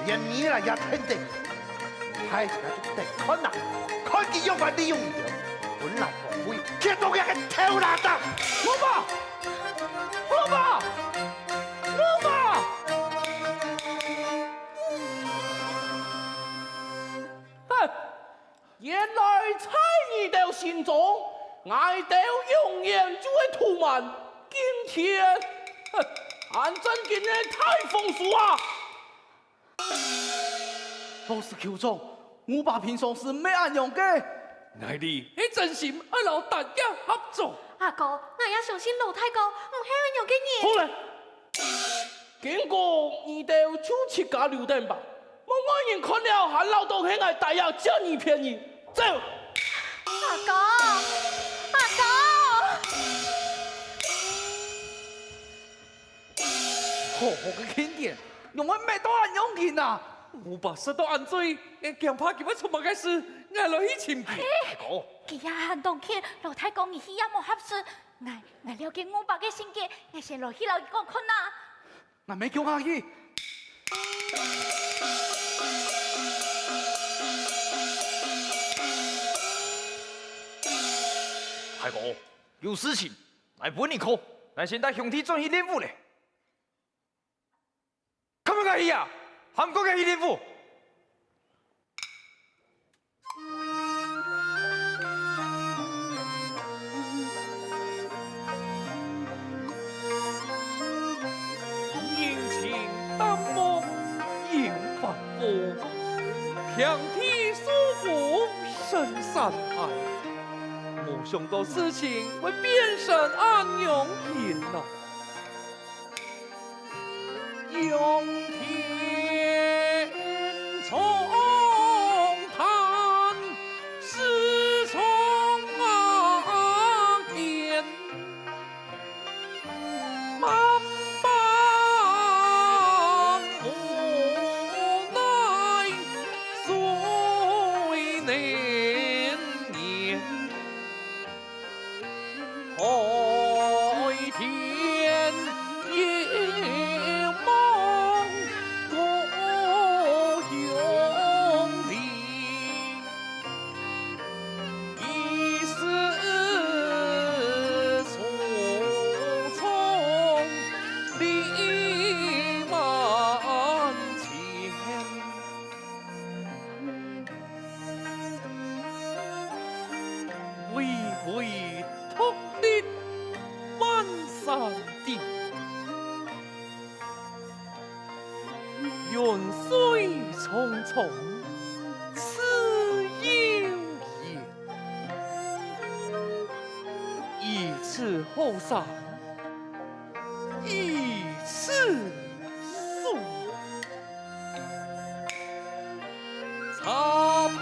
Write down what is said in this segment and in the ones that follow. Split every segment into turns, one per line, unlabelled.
连你那也肯定，太他就得看呐，看见有关的用的，本来不会，这都要个偷懒的，老爸，老爸，老爸，
哼，原来在你的心中，爱豆永远就会涂满今天，哼，俺真今日太风俗啊！老师求中，我爸平常是没按样嘅。爱你，你真心爱留大家合作。
阿哥，我也相信老太公唔係按样嘅人。
好嘞，經過你哋就切家留定吧。我愛人看了，還老到起來大家將你便宜，走。
阿哥，阿哥，
好嘅經典，用我咩都按樣見啊！我把實到按罪，強怕佢乜錯物嘅事，挨落去前邊。哥，
佢也行當天，老太公而且也冇合適，我了解我爸嘅性格，我先落去樓講看啦。
我未叫下去。
大哥，有事情来问你可，我先带兄弟转去练武嘞。看不看去呀？韩国嘅练武。
殷勤淡漠应繁复，平地舒服深山海。没想到事情会变成安永田呐，永田重叹是从阿点，慢慢无奈岁年年。海天夜梦故乡里，一世匆匆历万千。巍巍突立万山顶，远水匆匆此悠然。一次后山，一次树，插头。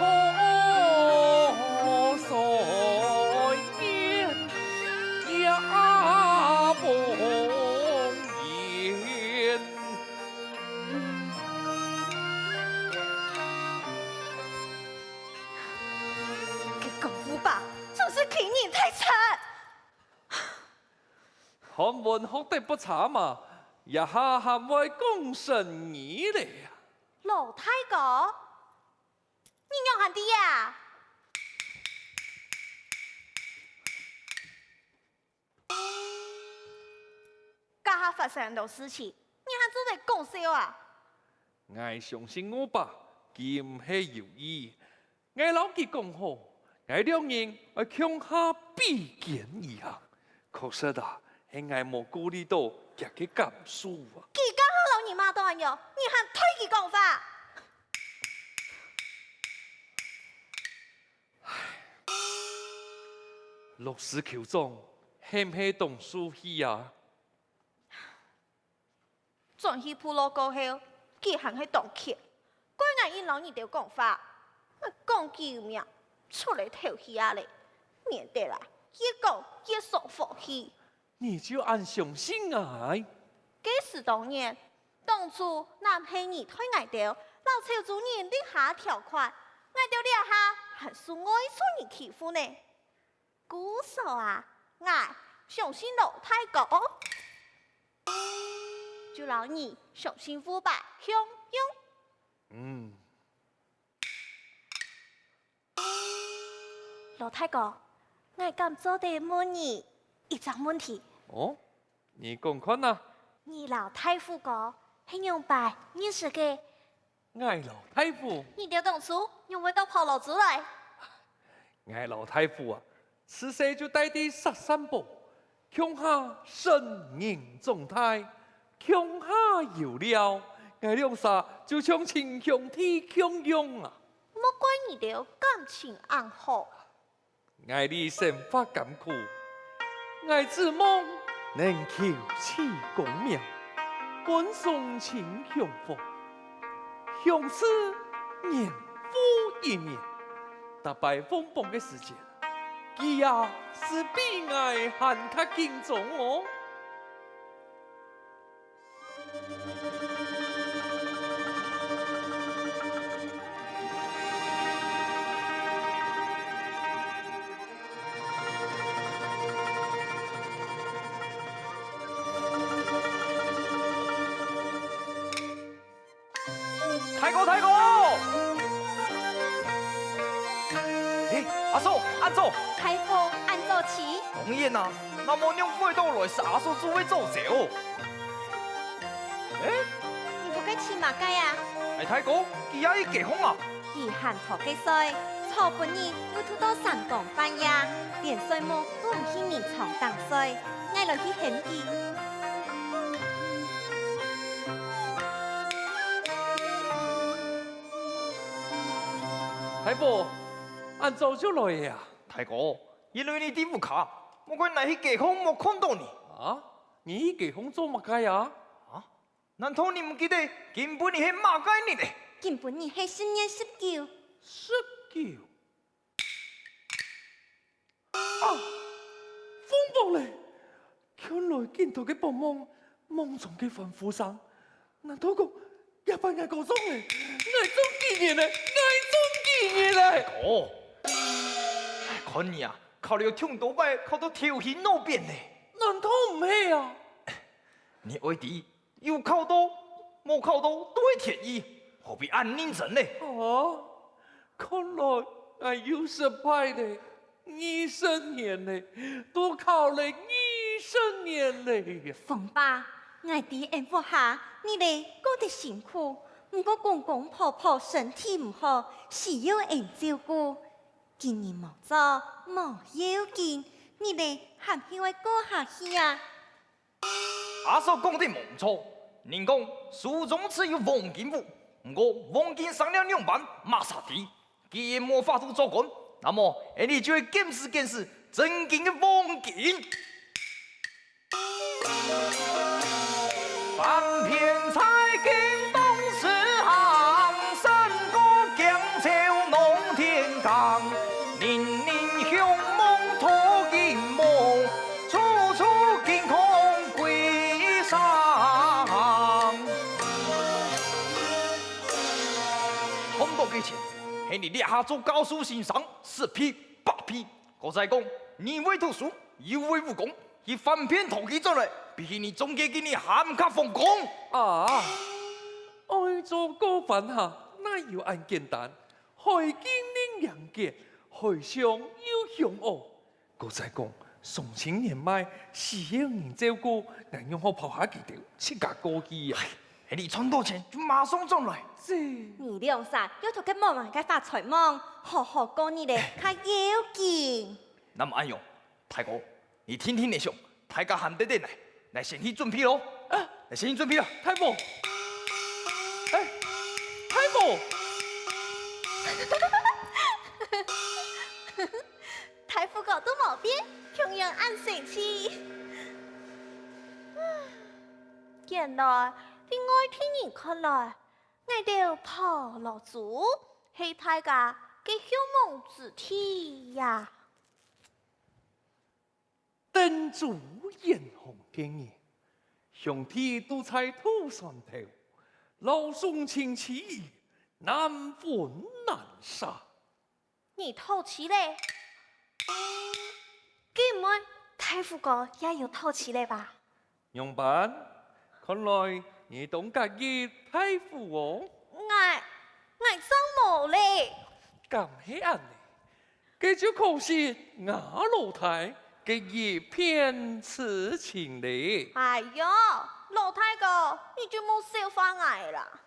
韩文学得不差嘛，一下还会讲成语嘞呀！
老太公，你娘喊的呀？家下发生到事情，你还做在讲笑啊？
我相信我吧，佢唔系有意。我老佢讲好，我两人要向下比肩一行，可惜啊！係我冇顧慮到佢嘅感受啊！
佢剛好老你媽當咗，你還推佢講法？
唉，落實求中，係唔係讀書去啊？
轉去部落過後，佢行去當客，怪我一老二條講法，我講救命，出嚟偷戲啊咧，免得啦，越講越爽火氣。
你就按相信我。
這是當然，當初男係你推我條，老朝主任立下條款，我條立下還是愛出人欺負呢？姑嫂啊，我相信老太公。就讓你相信腐敗向用。老太公，我敢做地問你一個問題。
哦，你講看啊。
你老太父講係用白認識嘅，
我老太父，
你條當初用唔到跑路子來？
我老太父啊，自細就帶啲十三步，鄉下神人狀態。鄉下有了，我兩煞就像親兄弟相擁啊！
莫怪你條感情暗好，
我的生活艱苦，我只望能求取功名，本送情享福，向此年復一年，大敗風暴的時間，佢也是比我還較敬重哦。
太公！哎，阿嫂，安坐。
太傅按坐起。
當然啦，那麼讓貴到來是阿嫂主位做酒。哎，
你同佢黐馬雞啊？
哎，太公，佢也已結婚啊？
佢hand頭嘅衰，錯半年要拖到3更半夜，連歲末都唔去年床當睡，挨落去獻佢。
太婆，按早就來呀！
太哥，因為你地府卡，我怪你去結婚冇看到你。
啊？你結婚做乜嘅呀？
啊？難道你唔記得根本你係馬街你咧？
根本你係新年19。
19？啊！風暴咧！看來見到嘅幫忙，夢中嘅凡夫生，難道講一班嘅高中咧？我中幾年咧？
哦，看你啊，考了聽到擺，考到調戲腦邊呢。
難道唔係啊？
你愛弟有考到，冇考到都係天意，何必按認真呢？
啊，看來我有失敗的20年嘞，都考了20年嘞。
鳳爸，我弟恩福下，你哋過得辛苦。唔過公公婆婆身體唔好，需要人照顧。今年冇做冇要緊，你哋係唔係會過下去啊？
阿嫂講得冇錯，人講書中只有黃金屋，唔過黃金上了2萬馬殺地，既然魔法度做官，那麼你就會見識真金嘅黃金。翻篇彩金東市行，山歌江潮弄天港，年年凶夢托金夢，處處驚恐鬼上。咁多幾錢？係你立下做教書先生10批8批，我再講，你會讀書，有為武功，以翻篇投機出來。比起你總結給你喊卡瘋狂
啊！愛做過分下，哪有咁簡單？害經令人傑，害上又向惡。我再講，送親年邁，需要人照顧，人用好跑下幾條，切格過去啊！
你賺到錢就馬上轉來。
你兩煞要同佢忙嘅發財夢，好好過你哋，較要緊。
那麼安用，太哥，你聽聽你想，大家喊得得來。來先去準備咯！啊，來先去準備啦！
太婆，哎，太婆，
太傅講都冇變。同样按生气。原來喺外天人看來，我哋婆羅族係大家嘅向往之地呀。
灯烛眼紅嘅人，兄弟都在土上頭，老送親戚難分難捨。
你透氣咧？既唔會太傅哥也有透氣咧吧？
楊班，看來你懂家嘅太傅哦。
我真冇咧。
咁係安尼，這就可惜我老太嘅一片痴情咧。
哎呦，老太哥，你就冇笑翻我啦。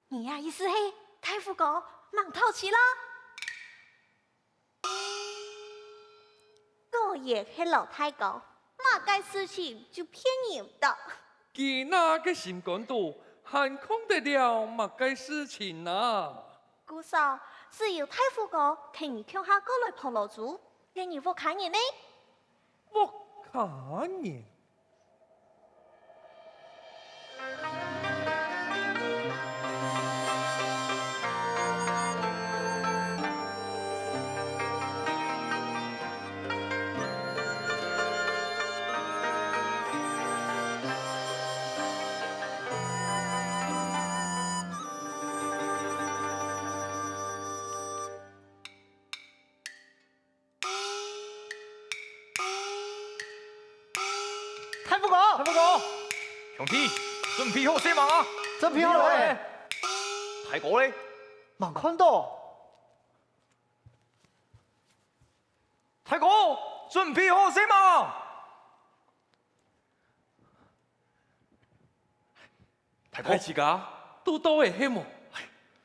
你呀意思係太傅哥忙透氣啦？我也係老太哥，馬該事情就騙人的。
佢那個心肝度，還控得了乜嘅事情啊？
姑嫂，只有太傅哥聽你向下過來婆羅族，讓你我看人呢？
我看你。
太傅哥，
太傅哥，兄弟，準備好射馬啊！
真漂亮咧！
太哥咧，
冇看到。
太哥，準備好射馬！太哥
大，家都多係希望，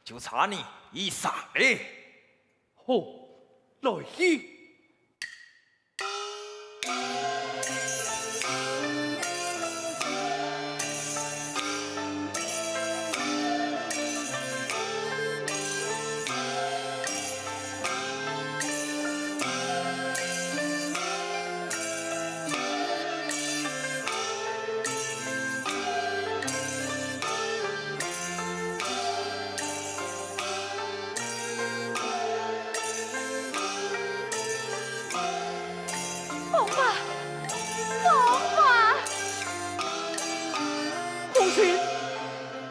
就差你一殺咧。
好來去。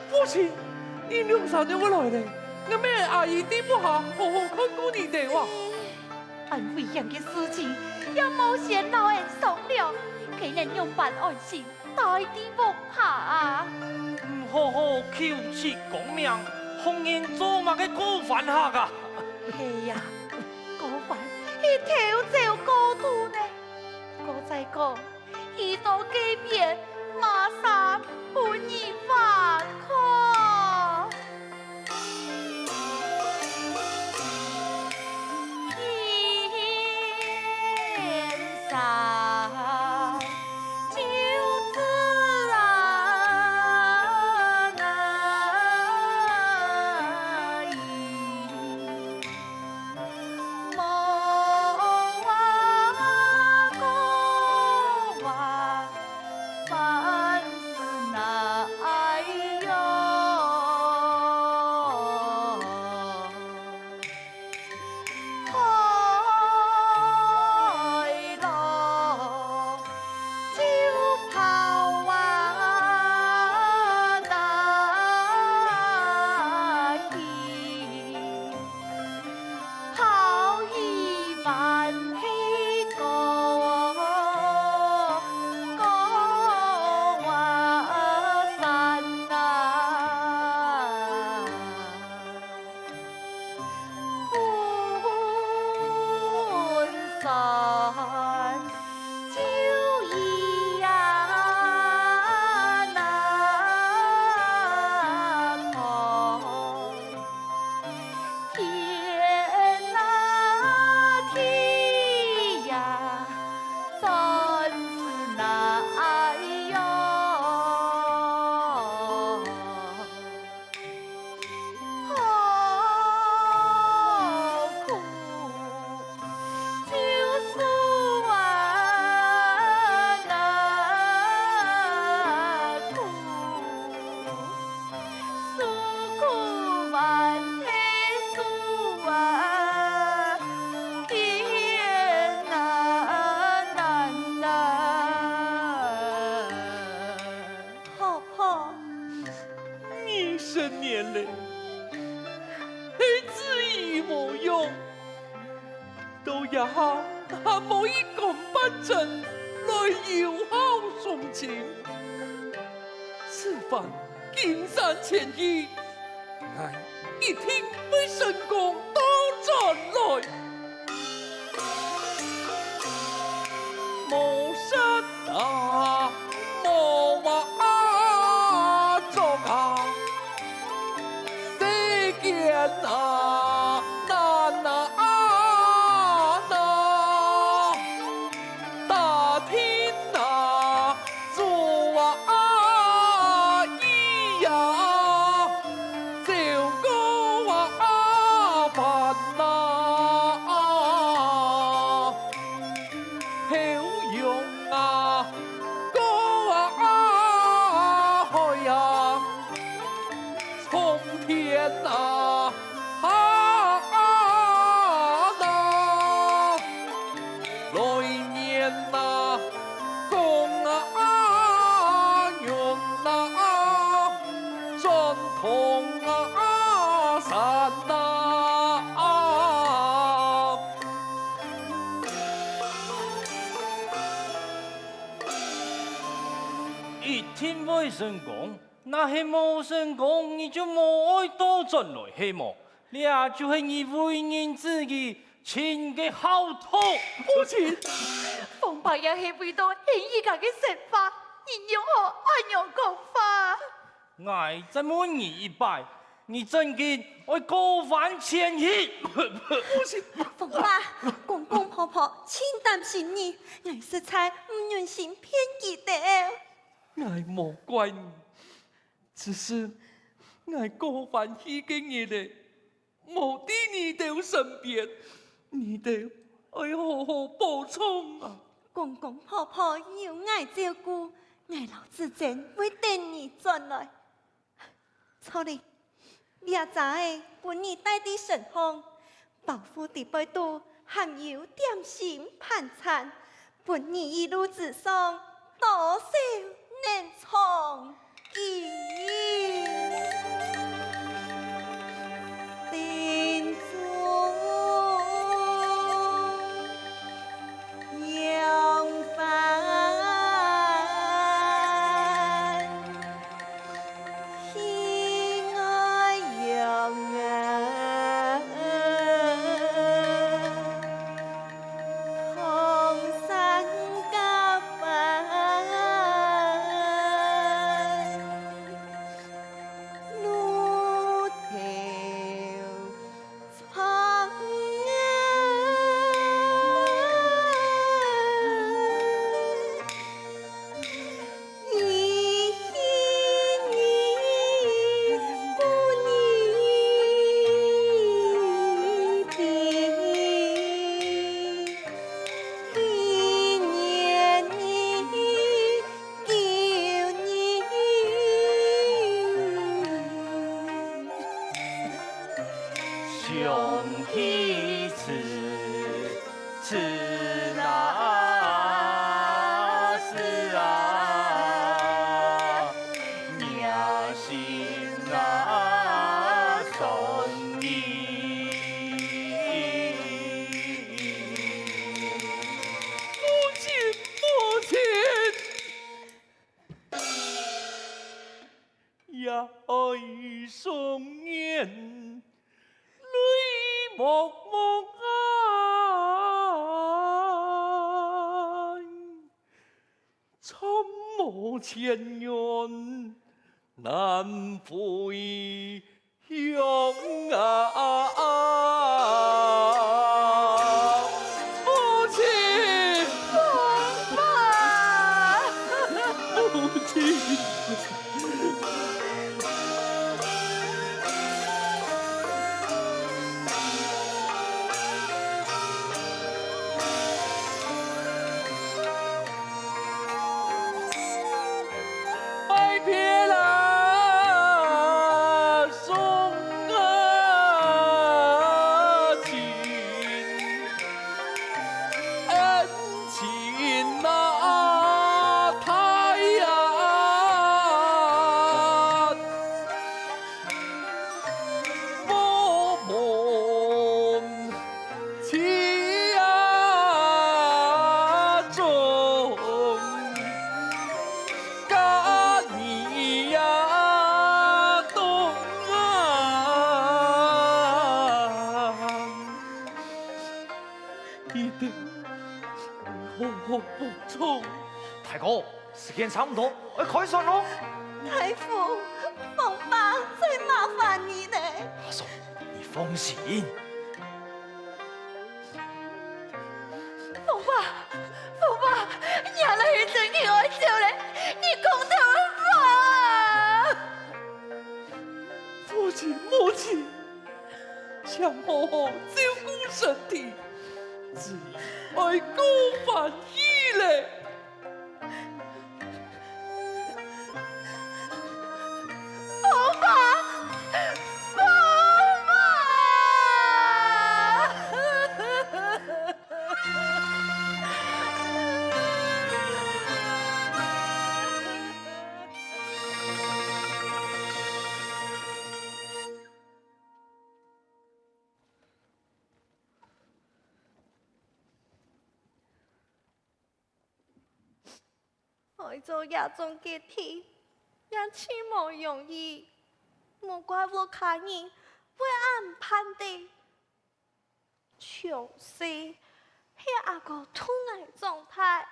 父親，你兩三日我來咧，我咩阿姨啲不下，好好看顧你哋哇！
按危險嘅事情，也冇先老人商量，給人用辦安心，大地無怕啊！
唔好好口舌講明，紅人做乜嘅過犯下噶？
係呀，嗰份係跳蚤過度呢，我再講，遇到幾遍，馬上本意發開。天上就自然而已。夢啊歌啊，凡事乃有。開來
下某以共办成来友好送情，此番金山前意，俺一定会成功到转来。谋杀啊，谋啊，中啊，世间啊，难啊难，大天啊，做啊咿呀，就个啊烦呐。飘揚啊，歌啊，海呀，蒼天啊，來年啊，公啊，用啊，轉同啊，散啊。
一天未成功，那係冇成功，你就冇愛多進來希望，你啊就係你為人自己親嘅好土。
父親，
方伯也係為到現依家嘅食法，你如何按樣講法？
我再問你一拜，你真嘅愛高翻千億？
凤爸，公公婆婆請擔心你，我實在唔忍心騙佢哋。
我莫怪你，只是我高歡喜嘅日嘞，冇喺你哋身邊，你哋愛好好保重啊！
公公婆婆要愛照顧，愛老子真會等你轉來。錯哩，倆仔誒，本你帶啲神風，保護啲輩度含有點心盤纏，本你一路之上多少能從意。定中扬帆，喜爱扬啊，同山甲帆，路头苍一年不离别，一年旧年。
兄弟此那是啊，娘心啊送你。
父親，父親，也愛送年，淚蒙蒙沉默千緣，難回鄉啊！父親，父親。拜别了，送啊情，恩情啊太呀不从。
大哥，时间差不多，要开船喽。
太傅，凤爸最麻烦你了。
阿叔，你放心。
凤爸，凤爸，娘了一阵去哀笑嘞，你讲头发。
父亲母亲，请好好照顾身体，只爱高欢喜嘞。
凤爸，凤
爱做夜中结体，也千无容易。莫怪我家人为俺判的，就是迄阿个突然状态，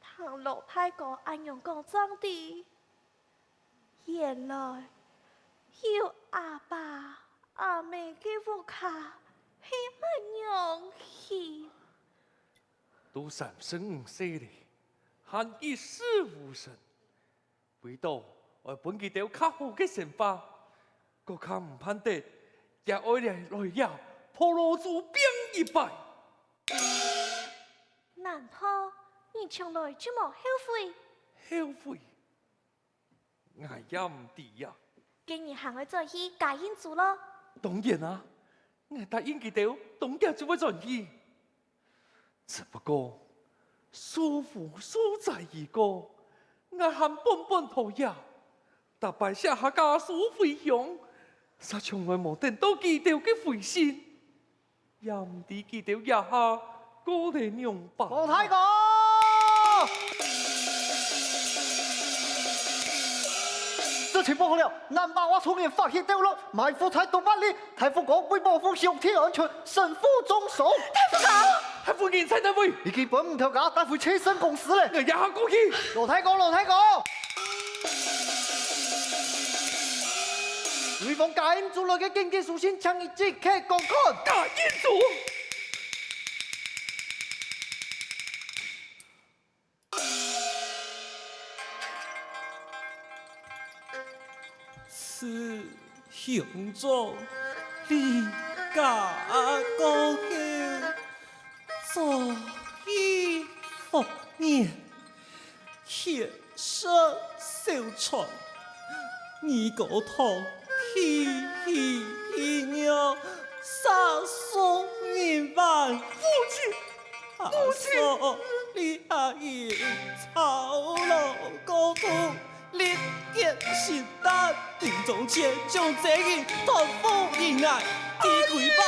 倘老太公安样讲真的，原来有阿爸阿妹给我家是安样去。
都35岁了，还一事无成，唯独我本记得较好嘅想法，个较唔盼得，也爱来呀，破罗祖兵一拜。
难道你从来就冇后悔？
后悔，我也唔知呀。
今日行去做去假印族咯。
当然啊，我答应佢哋，当日就会转意。只不过舒服所在一个，我还本本讨厌，大败下下家属回乡，实从来冇等到佢哋嘅回信，也唔知佢哋一下过嚟娘吧。
老太公，事情不好了，南霸我出面发现掉了，埋伏才多8里，太傅讲为保护兄弟安全，神父中手。
太夫人在哪位？
已经本唔条架，带回切身公司咧。
我一下过去。
老太公，老太公，对方假印族来嘅经济属性，请你即刻公看。
假印族。
此行中离家高后，昨已复年，血色小传，你个头体一鸟，杀送人万父亲，母亲，你阿爷操劳高土。立结心胆，定中前将这个托付人爱，提开吧。